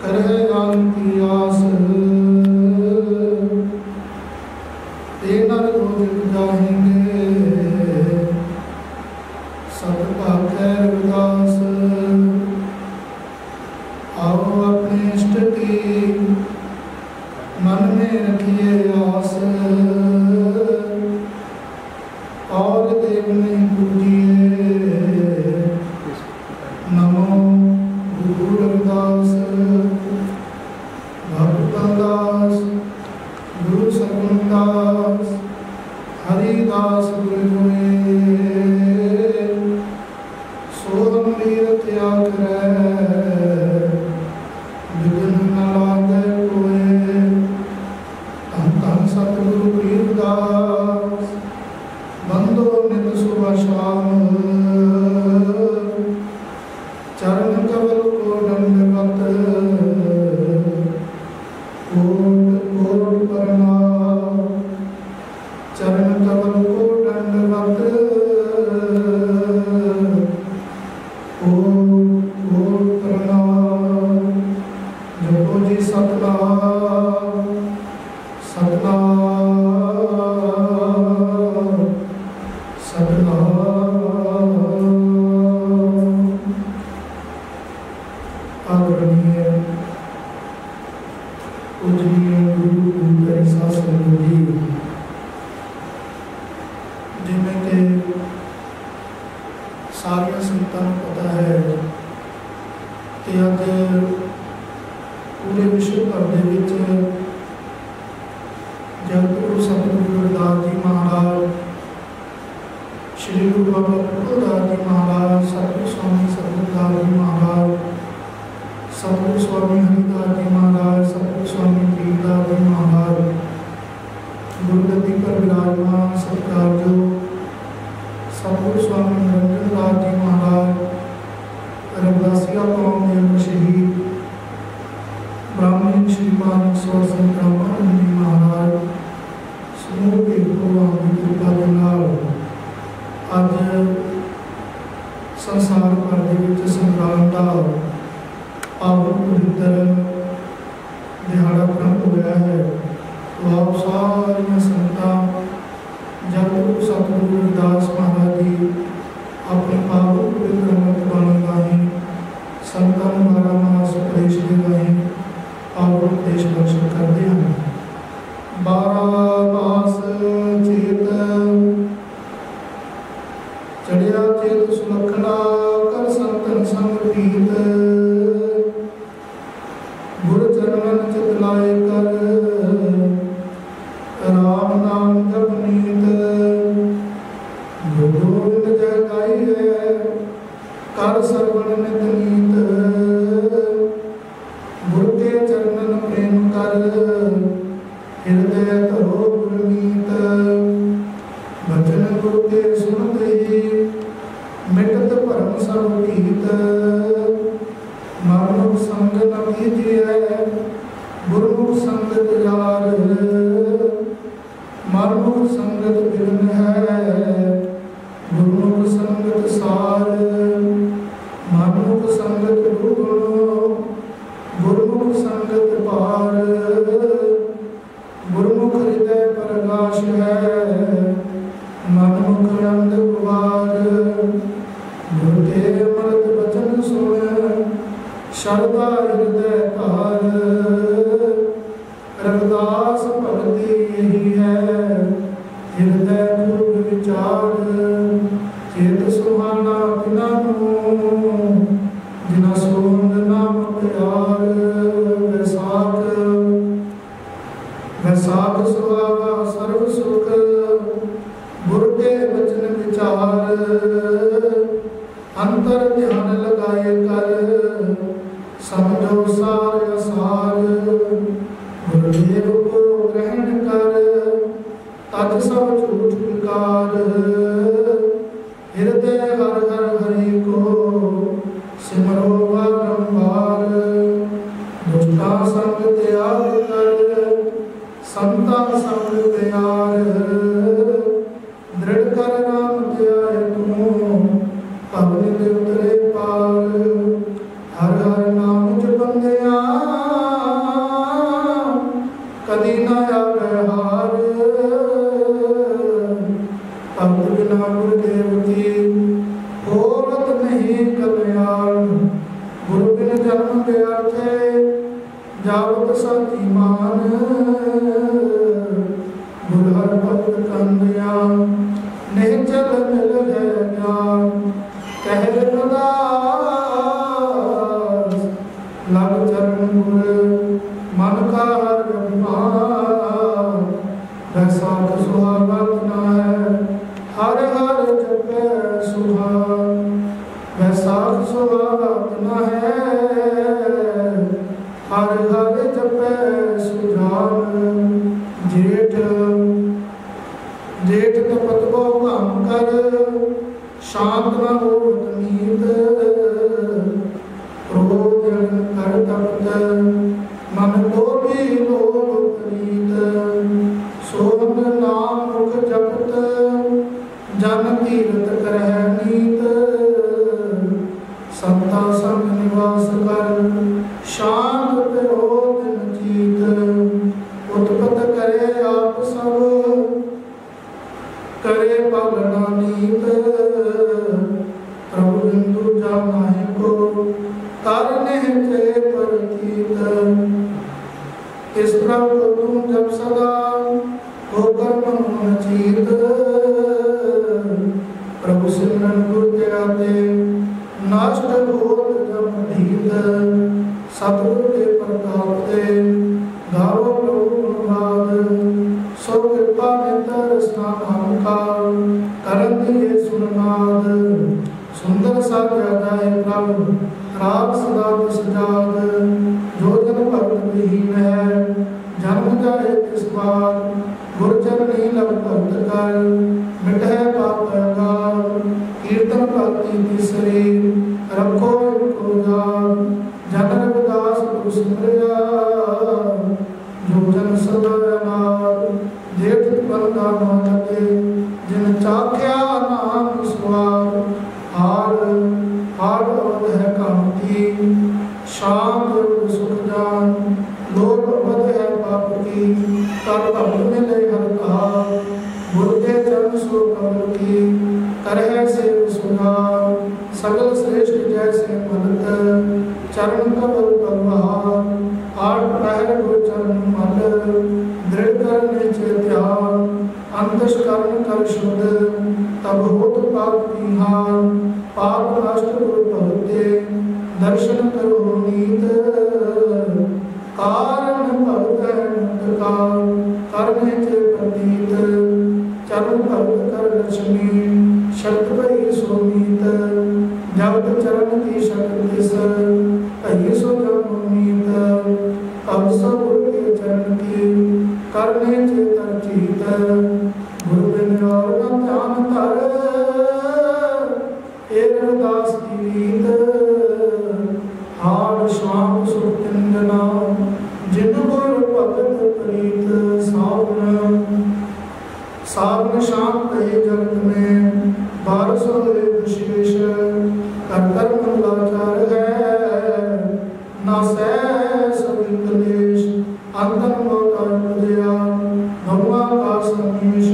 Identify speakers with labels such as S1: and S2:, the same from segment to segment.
S1: करे नाम की आस ते नर रोज जाएंगे सब पाके रविदास। आओ अपने इष्ट की मन में रखिए आस और देव नहीं पूजिए। नमो गुरु रविदास भगवतदास गुरु सकुंदास हरिदास गुरु सोहम वीर त्याग करे विघ्न न लागे कोय। धन धन सतगुरु वीरदास बंदो नित सुबह शाम चरण कमल को दंडवत कोट कोट प्रणाम। चरण कमल को दंडवत कोट कोट प्रणाम। जपो जी सतनाम सतनाम सतनाम। आदरणीय पूजनीय गुरु गुरुकारी शासन जी जिन्हें के सारिया संतान पता है कि अज पूरे विश्व भर के जगतगुरु सतगुरु रविदास जी महाराज श्री गुरु बाबा बुद्धदास जी महाराज सतगुरु स्वामी सतगुरुदास जी महाराज सतगुरु स्वामी हरिदास जी महाराज सतगुरु स्वामी वीरदास जी महाराज गुरुगद्दी पर विराजमान सत्कार जो सतगुरु स्वामी निरंजन दास जी महाराज रविदासिया कौम के शहीद ब्राह्मणी श्रीमान स्वसन ब्राह्मण जी महाराज समूह के भगवान की कृपा के नाल अज संसार भर के संग्राम का पावन पवित्र दिहाड़ा प्रारंभ होया है। तो आप सारिया संतां जगतगुरु सतगुरु रविदास महाराज जी अपने पावन पवित्र अमृत बाणी राही संतां द्वारा महासुपदेश के राही पावन उपदेश दर्शन करते हैं। 12 मास चेत चढ़िया चेत सुलखना कर संतन संग प्रीत गुरु चरणन चित लाए कर राम नाम जप नीत। गुरु गोविंद जय गाई है कर सरवण नित नीत। गुरु के चरणन प्रेम कर हृदय धरो गुरमीत। भजन गुरु के सुनत ही मिटत भरम सब भीत। मानुष संग न कीजिए गुरुमुख संगत यार। मानुष संगत बिन है गुरुमुख संगत सार। मानुष संगत दुगुण गुरुमुख संगत पार। गुरुमुख हृदय प्रकाश है मनमुख नंद कुमार। गुरु के अमृत वचन सुन शरदा हृदय तार। रविदास भक्ति यही है हृदय पूर्व विचार। चेत सुहाना बिना जिना सोंद नाम प्यार। वैसाख वैसाख सुहावा सर्व सुख गुरु के वचन विचार। अंतर ध्यान लगाए कर समझो सार असार। गुरुदेव को ग्रहण कर तज सब झूठ विकार। हृदय हर हर हरि को सिमरो बारंबार। दुष्टा संग त्याग कर संता संग प्यार। दृढ़ कर नाम ध्याय तुम पवन उतरे पार। जावत साथी मान गुरहर भक्त कंदिया निचल मिल है ज्ञान कह रदास लग चरण गुर मन का हर अभिमान बैसाख सुहावत न है हर हर जपे सुहान बैसाख सुहावत न है हर हर जपे सुजान जेठ जेठ तपत को काम कर शांत न होत नींद क्रोध कर तपत मन को भी लोभ प्रीत सोहन नाम मुख जपत जन तीरथ करह नीत संता संग निवास कर शांत पिरो दिन जीत उत्पत करे आप सब करे पालना नीत प्रभु बिंदु जानाहि को करने थे परतीत इस प्रभु तुम जब सदा होकर मन जीत प्रभु सिमरन गुरु त्यागे नष्ट होत जब ढीत सतगुरु के प्रताप दे गाओ प्रभु गुणगान सो कृपा नितर स्नान का करन दिए सुननाद सुंदर सा जाए प्रभु राग सदा सजाद जो जन भक्त विहीन है जन्म जाए किस बार गुरचरणी लग भक्त कर मिटै पाप अगार कीर्तन भक्ति की शरीर रखो इनको जान जन रविदास गुरु सिमरिया जो जन सदा अनार जेठ बंदा न लगे जिन चाख्या नाम स्वार हार हार अवध है कांति शांत सुख जान लोक अवध है पाप की कर भक्त मिले हर कहा गुरु के चरण सो कमल की करह से सुनार सगल श्रेष्ठ जैसे मदत चरण कमल बलवान आठ प्रहर गुरु चरण मल दृढ़ करने ध्यान अंतश कर्ण कर शुद्ध तब होत पाप विहान पाप नष्ट गुरु भगते दर्शन करो नीत कारण भक्त का करने के प्रतीत चरण भक्त कर लक्ष्मी शक्त भई सोमीत जब चरण की शक्ति सर भई सो जमीत अब सब गुरु के चरण की करने के तरजीत गुरु बिन और न ध्यान धर एक रविदास की रीत हार शाम सुखिंदना जिन गुरु भगत प्रीत सावन सावन शाम कहे जगत में बारसो विशेष कर मंगलाचार है ना सह सभी कलेश अंतन मोटा दिया भगवा का समीश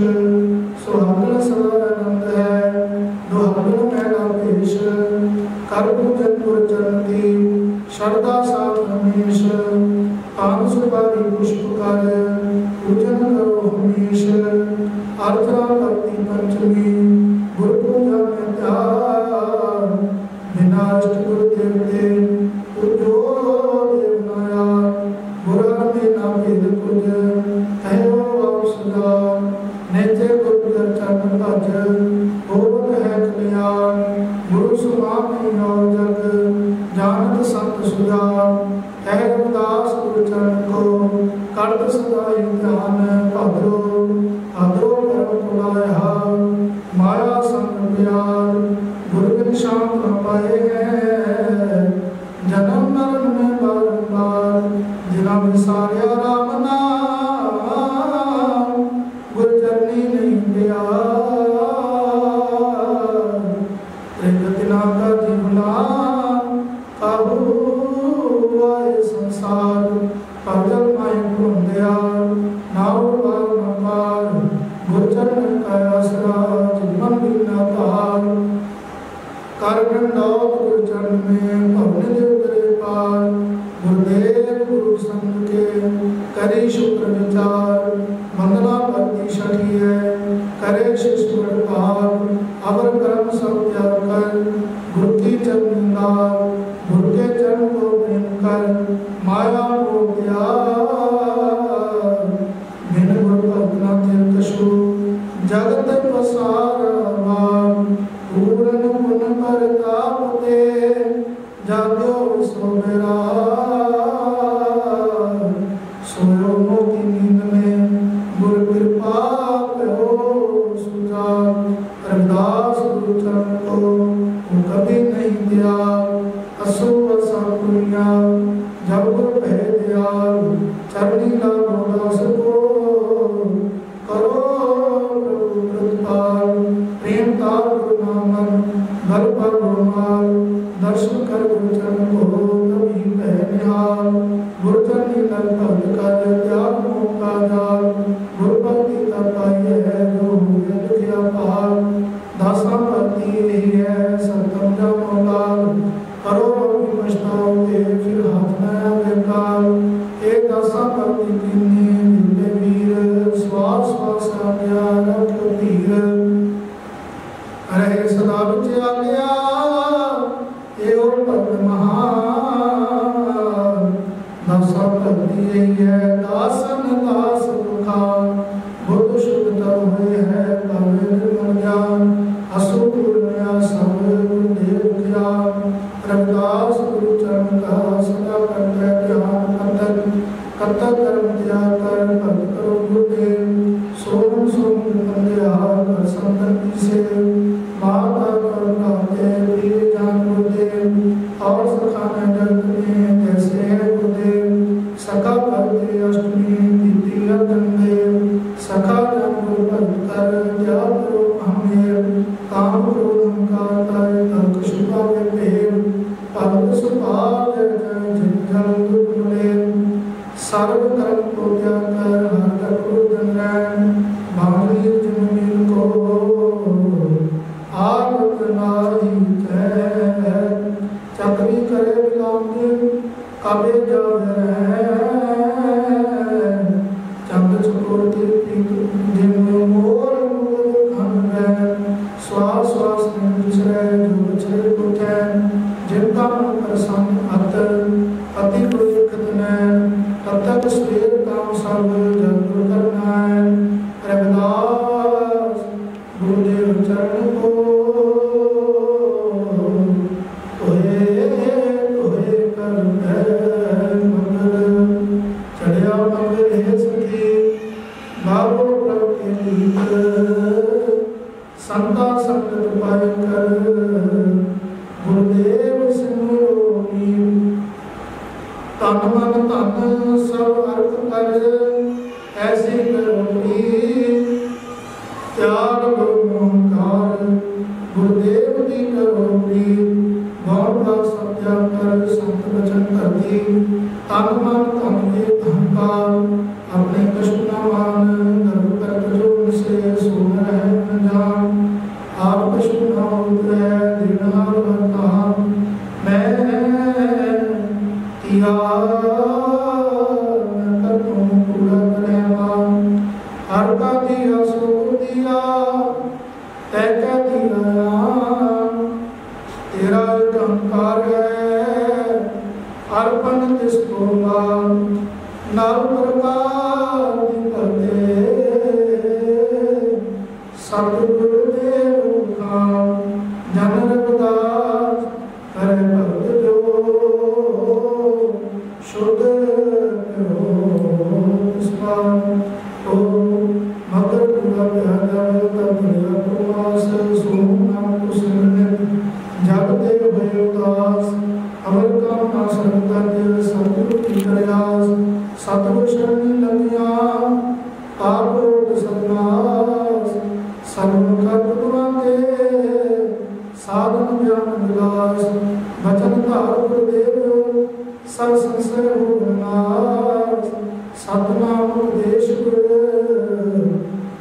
S1: सुहागन सदानंद है दुहागन मैला पेश कर पूजन गुरचरण की श्रद्धा साथ रमेश पान सुपारी पुष्प कर पूजन करो हमेश अर्चना भक्ति पंचमी गुरु पूजा में ध्यान बिना इष्ट गुरु देवते पूजो देवनाया गुरु में ना भेद कुछ कहो आप सदा नेचे गुरु चरण भज होवत है कल्याण गुरु सुमानी नौ जग जानत संत सुधा है रविदास गुरु चरण को करत सदा ध्यान भद्रो भद्रो परम तुलाया माया संग प्यार गुरु बिन शांत न पाए हैं जन्म मरण में बार जिना विसार्या राम नाम गुरु चरणी नहीं दिया त्रिगति नाम का जीवना काबू आए संसार पागल माय को दया जाग्यो सो मेरा सोयो मोती नींद में गुरु कृपा करो सुजान रविदास गुरु चरण को वो कभी नहीं दिया असु असा पुनिया जब गुरु भय दिया चरणी लागो दास को करो प्रभु प्रतिपाल प्रेम तार गुरु नामन बल पर रोमाल दर्शन कर गुरु चरण को तभी पहनिहाल गुरु चरणी लग भक्त कर त्याग मोह का जाल गुरु भक्ति तपाई है जो यद किया पाल दासा भक्ति यही है सतम जम लाल करो पछताओगे फिर हाथ नया बेकार एक दासा भक्ति कीनी मिले वीर श्वास श्वास आज्ञा रख धीर रहे सदा विच आज्ञा एवं भक्त महान दासा भक्ति यही है दासन दास दुखान बुद्ध शुद्ध तब हुए है पवे निर्मल ज्ञान असु पुण्य सब गुरुदेव ज्ञान रविदास गुरु चरण का सदा करते ध्यान कतक कर्म त्याग कर भक्त करो गुरुदेव सोम सोम बंदे कर संतति से माता करुणाते प्रिय जान गुरुदेव और सखाने जगत में जैसे है गुरुदेव सखा भक्ति अष्टमी द्वितीय देव सखा जन गुरु भक्त कर त्याग करो हमें काम करो अहंकार तर्क शुभा प्रेम पद सुभाव जय जल दुर्गुणे सर्व कर्म को त्याग कर हर करो जनरैन बाणी जमीन को आग नाही है चक्री करे विलाम दिन कबे जावे चंद चकोरती दिन मोर घन श्वास श्वास में विचरे जो विचरे उठे जिनका मन प्रसन्न अत अति तब तक स्वेर काम सब जरूर करना है रविदास गुरुदेव चरण को तोहे कर मंगल चढ़िया मंगल है सखी बाबो प्रभु के लीत संता संगत पाए कर गुरुदेव सिमरोनी तन मन धन सब अर्थ कर ऐसी करोगी त्याग मोहकार गुरुदेव की करोगी बहुत बार सब त्याग कर संत वचन करती तन मन धन के अहंकार अपने कष्ट न मान गर्व कर जो से सोन रहे न जान आप कष्ट न उतरे दीनहार बरतान मैं हर का दिया सो दिया तय का दिया तेरा अहंकार है अर्पण जिसको नव प्रकार सतगुरुदेव का जन रविदास करे भक्त जो शुद्ध ओ मगर पूरा प्यारा तबलिया प्रवास सोम नाम कुशल जब देव भयो दास अमर कामना संतन सतगुरु की प्रयास सतगुरु शरण लगिया पापों सन्नास सर्वकर्म गुरुआते साधन ज्ञान विलास वचन धार गुरुदेव सब संशय हो नाश सतनाम उपदेश गुरु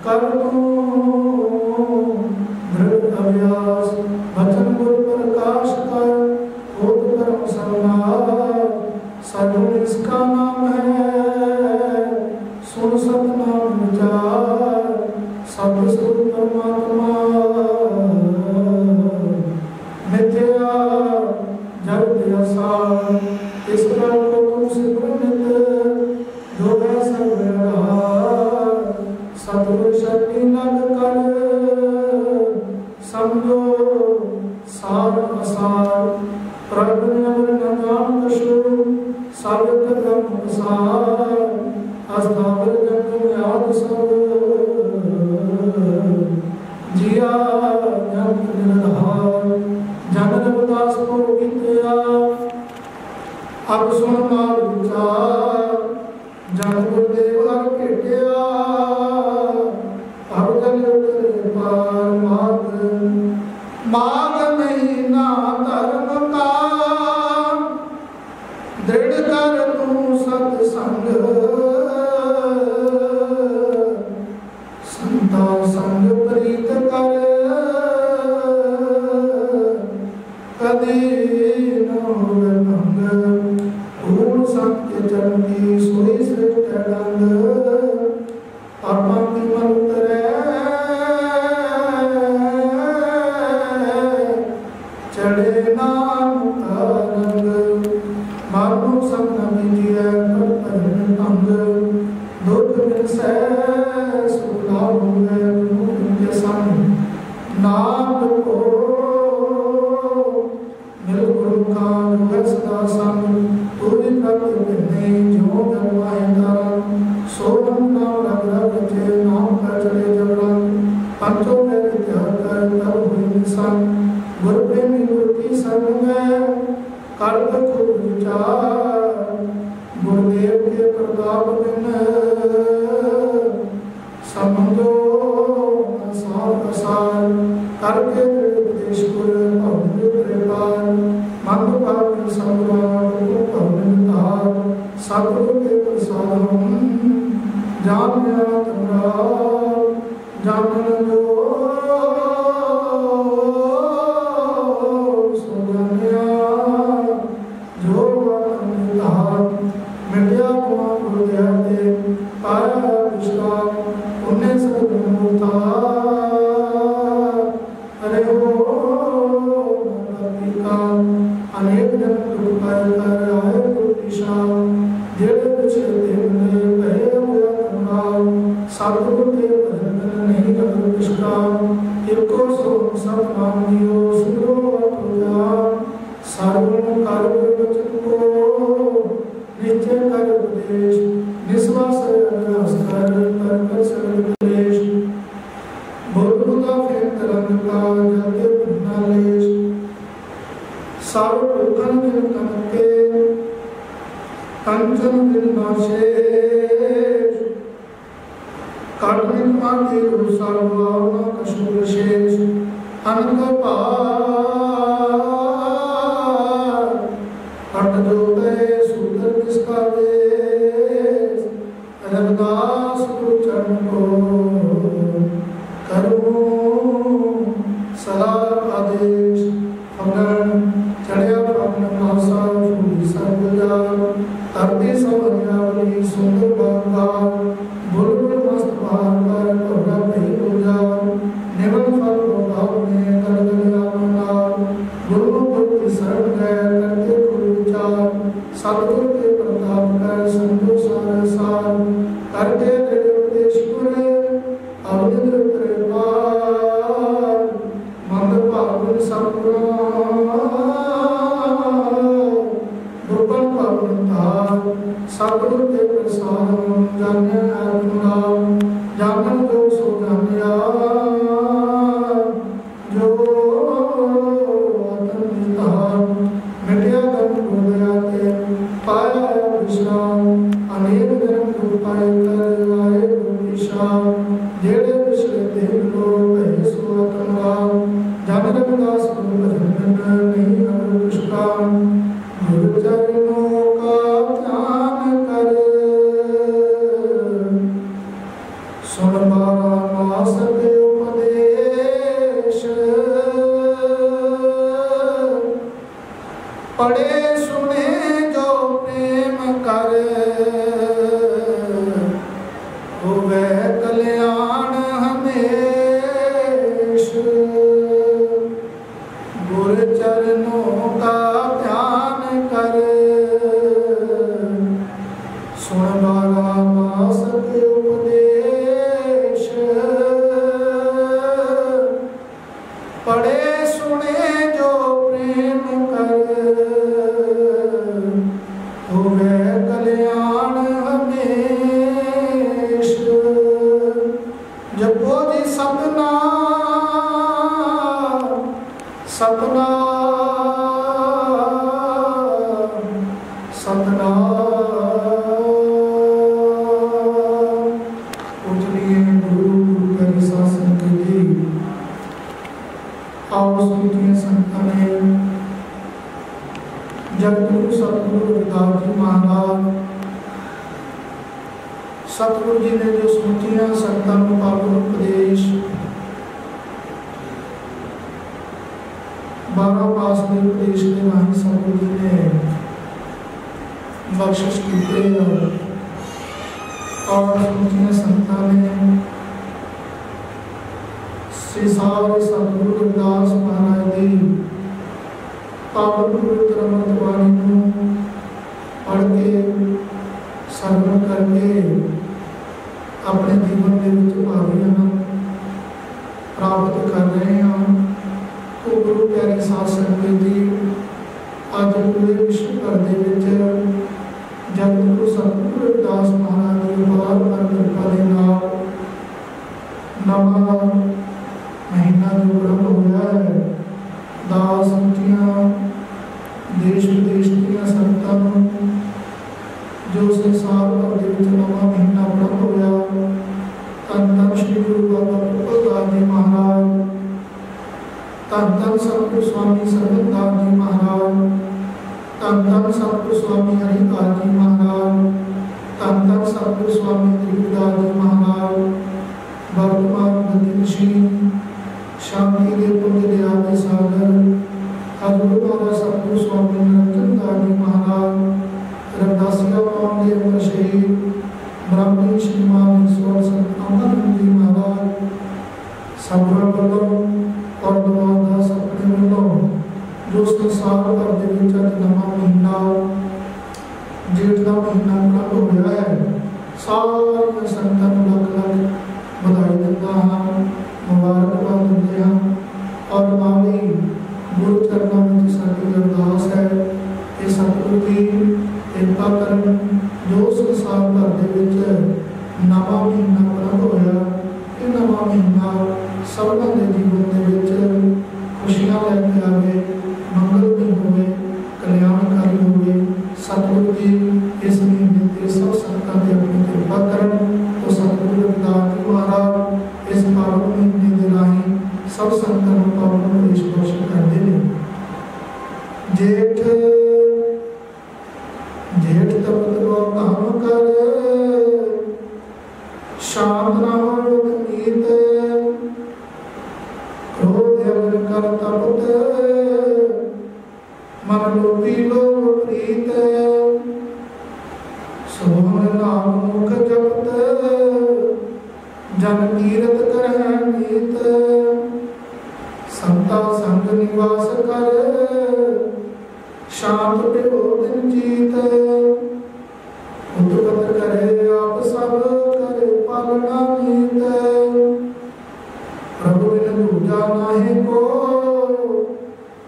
S1: कर्मो दृढ़ अभ्यास वचन गुरु प्रकाश कर होत परम सर्वनाश सद्गुरु इसका नाम है सुन सतनाम विचार सब स्वरूप परमात्मा मिथ्या जगत असार इस प्रकार को तुम सिमरनित जो है सर्वव्यापक सतगुरु शक्ति लग कर समझो सार असार प्रभु ने अमर न जान कशु साबित धर्म प्रसार अस्थावर जग में याद सब जिया जन निरधार जन रविदास को गीतया अब सुन मार विचार जन गुरुदेव हर भेटिया अब जन उतरे पार माग नहीं ना धर्म का दृढ़ कर तू सत्संग संता संग प्रीत कर कदी न होवे भंग भूल सत्य चरण की सोई श्रेष्ठ डंग पापा की मन उतरे चढ़े नाम का रंग मानो संग न बीजिए पर भंग दुख मिल से सुख लाभ हुए उनके संग नाम को मिल गुरु का है सदा संग तूने प्रभु बिने जो धर्माएगा सोनम नाम रग रग जे नाम कर चले जबरन पंचों में विद्या कर तब हुई निशान गुरु प्रेमी गुरु की संग में कर्म खूब विचार गुरुदेव के प्रताप बिन समझो सार प्रसार करके उपदेश गुरु पवन कृपाल मंद पावन सम्राट पवन तार सतगुरु के प्रसाद जान जानन जो पढ़े सुने जो प्रेम कर सतनाम। पूजनीय गुरु प्यारी साध संगत जी, आओ सुनिए संतां ने जगतगुरु सतगुरु रविदास जी महाराज सतगुरु जी ने जो स्मृतियां संतां को पावन उपदेश 12 पास के उपदेश के राही सतगुरु जी ने बख्शिश की और स्मृतियां संतां ने श्री सारे सतगुरु रविदास महाराज जी पावन पवित्र अमृत वाणी को पढ़ के सरवण करके अपने जीवन के भावी आनंद प्राप्त कर रहे हैं। तो गुरु प्यारे साध संगत जी, अज पूरे विश्व भर के जगतगुरु सतगुरु रविदास महाराज जी बार बार कृपा के नाल नवा महीना जो प्रारंभ होया है, दास संगतियां देश विदेश ਦੀਆਂ संगतां जो संसार भर के नवा महीना प्रारंभ होया, धन धन श्री गुरु बाबा प्रभुदास जी महाराज, धन धन सतगुरु स्वामी सरबतदास जी महाराज, धन धन सतगुरु स्वामी हरिदास जी महाराज, धन धन सतगुरु स्वामी दिव्यदास जी महाराज, वर्तमान गतिशील शांति के पुण्य दया के सागर हजूर महाराज सतगुरु स्वामी निरंजन दास जी महाराज, रविदासिया कौम के अमर शहीद ब्राह्मणी श्रीमान ईश्वर संत अमरनाथ जी महाराज, सबका बलों और दास अपने बलों जो संसार भर के नवा महीना जेठ का महीना प्रारंभ होया है, सारे संतां नूं लख लख बधाई दिंदा हां, मुबारकबाद दिंदे हां। और नाली गुरु चरणों में साडी अरदास है कि सतगुरु जी कृपा करन, जो संसार भर के नवा महीना प्रारंभ होया, ये नवा महीना सबना के जीवन के खुशियां लैके आवे, मंगलमय होवे, कल्याणकारी होवे। सतगुरु जी इस महीने के सब संतां ते अपनी कृपा करन। तो सतगुरु रविदास जी महाराज इस पावन महीने के राही सब संतां नूं पावन उपदेश घोषित करते हैं। जेठ जेठ तपत को काम कर, शांत ना हो नीत, क्रोध अगर कर तपत, मन लोभी लोभ प्रीत, सोहन नाम मुख जपत, जन तीरथ करह नीत, संता संग निवास कर, शांत पिहो दिन जीत, उद्गत करे आप सब करे पालना नीत, प्रभु बिन दूजा नाहि को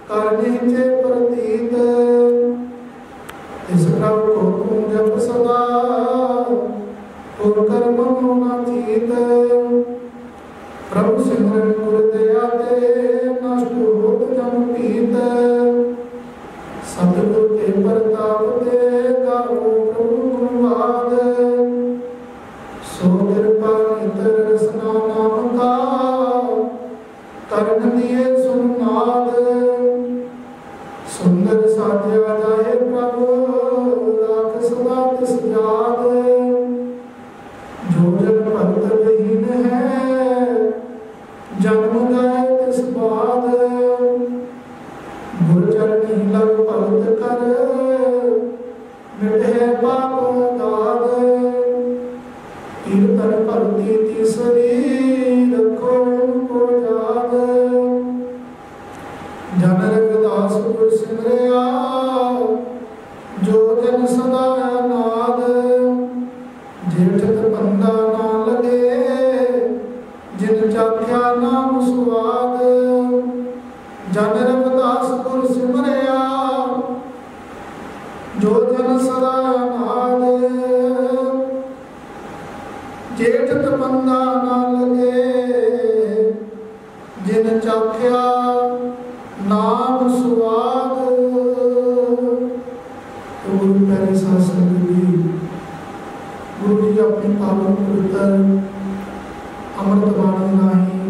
S1: करने चे प्रतीत, इस प्रभु को तुम जप सदा और कर्म होना चीत, प्रभु सिमरन गुर दया दे नष्ट होत जम पीत, सतगुरु के प्रताप दे गाओ प्रभु गुणवाद, सो कृपा नितर रसना नाम का कर्ण दिए सुनाद, सुंदर साध्या जाए प्रभु राख सदा तिस याद, जो जन भक्त विहीन है जन्म गए तिस बाद, गुरु चरणी लग भगत कर मिटे पाप दाद, कीर्तन भक्ति तीसरी रखो उनको याद, जन रविदास गुर सिमरिया जो जन सदा नाद, जेठ तपंदा ना लगे जिन चाख्या नाम सुवाद, जन रविदास गुर सिमरिया जो जन सदा नाद, जेठ तपंदा ना लगे जिन चाख्या नाम सुवाद। तो गुरु प्यारे साध संगत जी, गुरु जी अपनी पावन पवित्र अमृत बाणी राही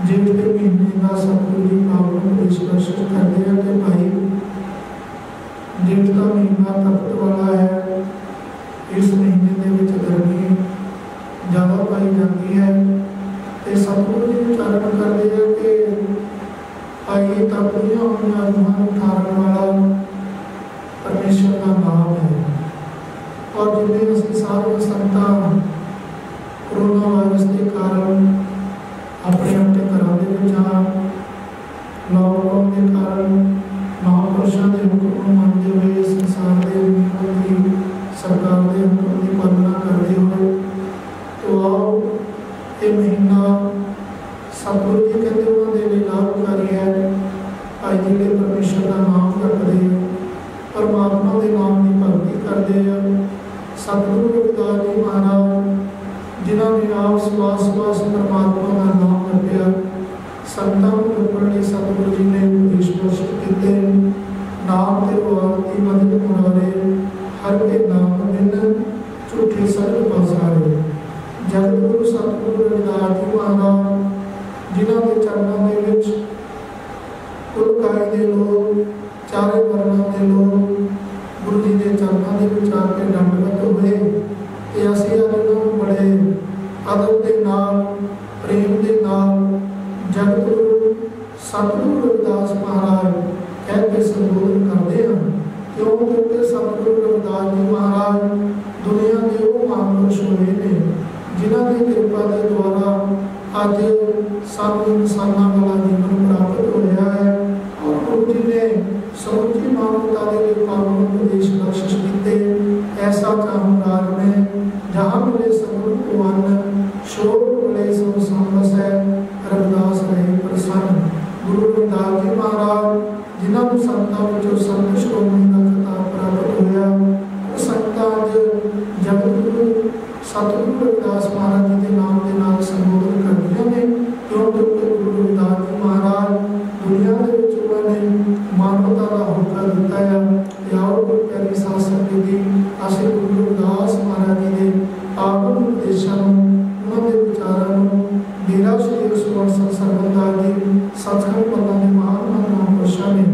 S1: जेठ के महीने का सतगुरु जी पावन उपदेश प्रस्तुत करते हैं कि भाई जेठ का महीना तपत वाला है। इस महीने के विच गर्मी ज़्यादा पाई जाती है। तो सतगुरु जी उच्चारण करते हैं कि आई तपदियां हुई रूहां उठाने वाला परमेश्वर का नाम है। और जिन्हें असं सारे संतान कोरोना वायरस के कारण अपने अपने घरों के लॉकडाउन के कारण महापुरुषों के हुक्म को मानते हुए संसार के नियमों की सरकार के हुक्म की पालना करते हुए तो आओ ये महीना सतगुरु जी कहते उन्होंने लिए लाभकारी है। भाई जी के परमेश्वर का नाम करते परमात्मा के नाम की भक्ति करते हैं। सतगुरु रविदास जी महाराज जिन्होंने आप सुबास परमात्मा का नाम जपया, संतां को जपण लई सतगुरु जी ने उपदेश प्रस्तुत किए। नाम ते आरती मदद मुरारे हर के नाम बिन झूठे सर्व पसारे। जगत गुरु सतगुरु रविदास जी महाराज जिन्हों के चरणों के विच कुल काय के लोग चारे वर्णों के लोग गुरु जी के चरणों के विच आके दंडवत हुए। ते असीं उन्होंने बड़े आदर के नाल प्रेम के नाल जगत गुरु सतगुरु रविदास महाराज कह के संबोधन करते हैं। क्यों? क्योंकि सतगुरु रविदास जी महाराज दुनिया के वो महापुरुष हुए हैं जिन्हों की कृपा के द्वारा अज सानू इंसाना वाला जीवन प्राप्त होया है। और गुरु जी ने समुची मानवता के लिए पावन उपदेश बख्शिश किए। ऐसा चाहूँ राज में जहाँ मिले सतगुरु को अन्न शोक मिले सो संबस है रविदास रहे प्रसन्न। गुरु रविदास जी महाराज जिन्होंने संतां विचों संत श्रोमणी का खिताब प्राप्त होया। वो संतां जगत गुरु सतगुरु रविदास महाराज जी के नाम के नाल संबोधन करदियां ने। क्योंकि गुरु रविदास जी महाराज दुनिया के विच उन्होंने मानवता का हुक्म दिता है। आओ गुरु प्यारी साध संगत जी असीं गुरु रविदास महाराज जी के पावन उपदेशों उन्होंने विचारों डेरा श्री सुवर सरबंदास जी सचखंड पन्ना के महान महापुरुषों ने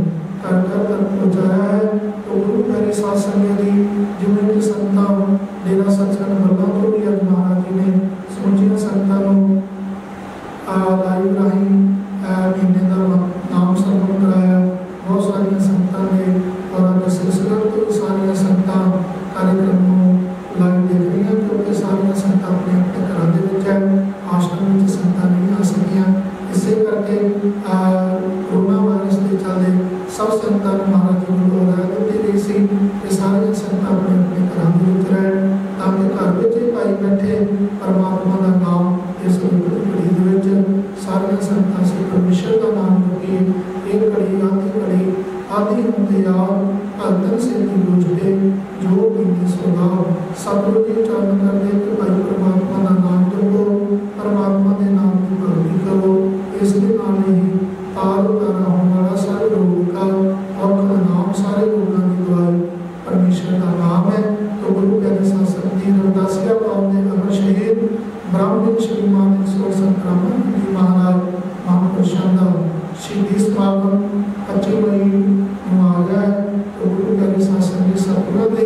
S1: घर घर तक पहुँचाया है। तो गुरु प्यारे साध संगत जी जिन्हें कि संतां डेरा सचखंड बल्ला तो भी अज महाराज जी ने समुचिया संतां लाइव राही महीने का नाम समर्पण कराया। बहुत सारिया संतां ने और अगर सिलसिला तो सारिया संतां कार्यक्रम को लाइव देख रही हैं। क्योंकि सारिया संतां अपने अपने घरों के आश्रम में संतां नहीं आ सकियां। इसे करके कोरोना वायरस के चलते सब संतां महाराज जी को हिदायत दी गई सी कि सारिया संतां अपने अपने घरों में रहन ताकि घर में भाई बैठे परमात्मा का नाम इस घड़ी सारिया संतां से परमेश्वर का नाम जपिए। एक घड़ी आदि होते याद भगतन से भी बुझे जो भी स्वभाव सतगुरु जी चरण करते कि भाई परमात्मा का नाम जपो, परमात्मा के नाम की भक्ति करो। इसके नाल ही पार उतारा होने वाला सारे रोगों का और नाम सारे रोगों की दवाई परमेश्वर का नाम है। तो गुरु प्यारे साध संगत जी रविदासिया पावन के अमर शहीद ब्राह्मण श्रीमान ईश्वर संक्रामण जी महाराज महापुरुषों का शहीदी समागम 25 मई को आ गया है। तो गुरु प्यारे साध संगत जी सतगुरु के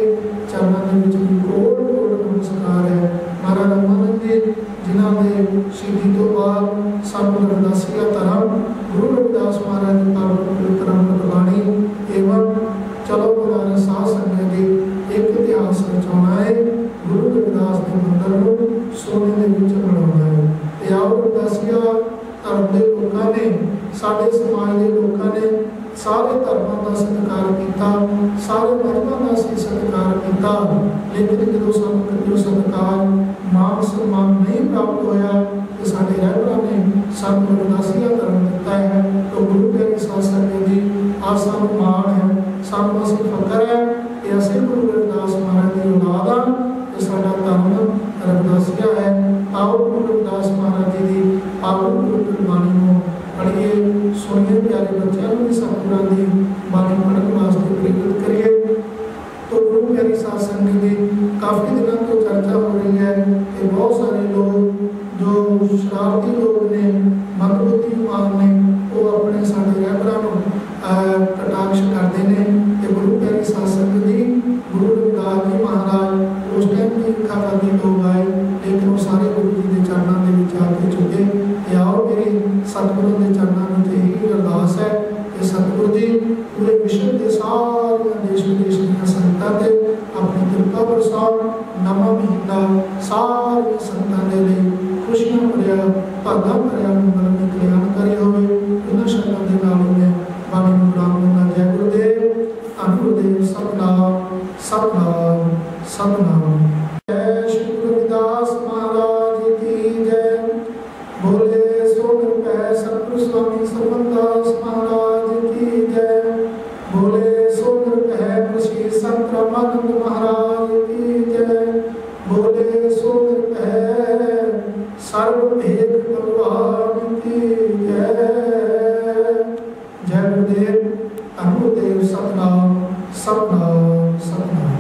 S1: चरणों में कोट कोट नमस्कार है। महाराज रामानंद जी जिन्होंने शहीदी तो बाद सानू रविदासिया धर्म गुरु रविदास महाराज जी पावन पवित्र अमृत बाणी एवं चलो बुलारे साध संगत जी एक इतिहास रचाना है। गुरु रविदास के मंदिर को सोने के विच बनाना है। आओ रविदासिया धर्म के लोगों ने साढ़े समाज के लोगों ने सारे धर्मों का सत्कार किया, सारे मजहबों का सत्कार किया। लेकिन जो सानू सत्कार मान सम्मान नहीं प्राप्त होया तो साढ़े रहबरा ने सानू रविदासिया धर्म दिता है। तो गुरु प्यारे साध संगत जी आज सानू मान है, सानू असीं फकर है कि असीं गुरु रविदास महाराज की औलाद हाँ। तो साडा धर्म रविदासिया है। आओ गुरु रविदास महाराज जी की पावन पवित्र बाणी को पढ़िए, सुनिए, प्यारे बच्चों को भी सतगुरां की बाणी पढ़ने वास्ते प्रेरित करिए। शरारती लोग ने, मंदबुद्धिमान ने, वो अपने साढ़े रहबरां नूं कटाक्ष करते हैं। तो गुरु प्यारी साध संगत जी, गुरु रविदास जी महाराज उस टाइम भी काफी लोग आए, लेकिन वो सारे गुरु जी के चरणों के विच आके चुके। ते आओ मेरी सतगुरु के चरणों में यही अरदास है कि सतगुरु जी पूरे विश्व के सारे देश विदेश दी संगतां ते अपनी कृपा बरसाओ। नवां महीना सारे संगतां दे लई खुशियां भरिया, भागां भरिया, मंगलमय कल्याणकारी होवे। इन्हां शब्दां दे नाल मैं बाणी नूं विराम दिंदा। जय गुरुदेव, धन गुरुदेव, सतनाम सतनाम सतनाम। जय श्री गुरु रविदास महाराज की जय। बोले सो निरभय सतगुरु स्वामी समरदास महाराज की जय। बोले सो निरभय श्री संत रामानंद महाराज की जय। बोले सो निरभय सर्वभेद भगवान की जय। जय गुरुदेव, धन गुरुदेव, सतनाम सतनाम सतनाम।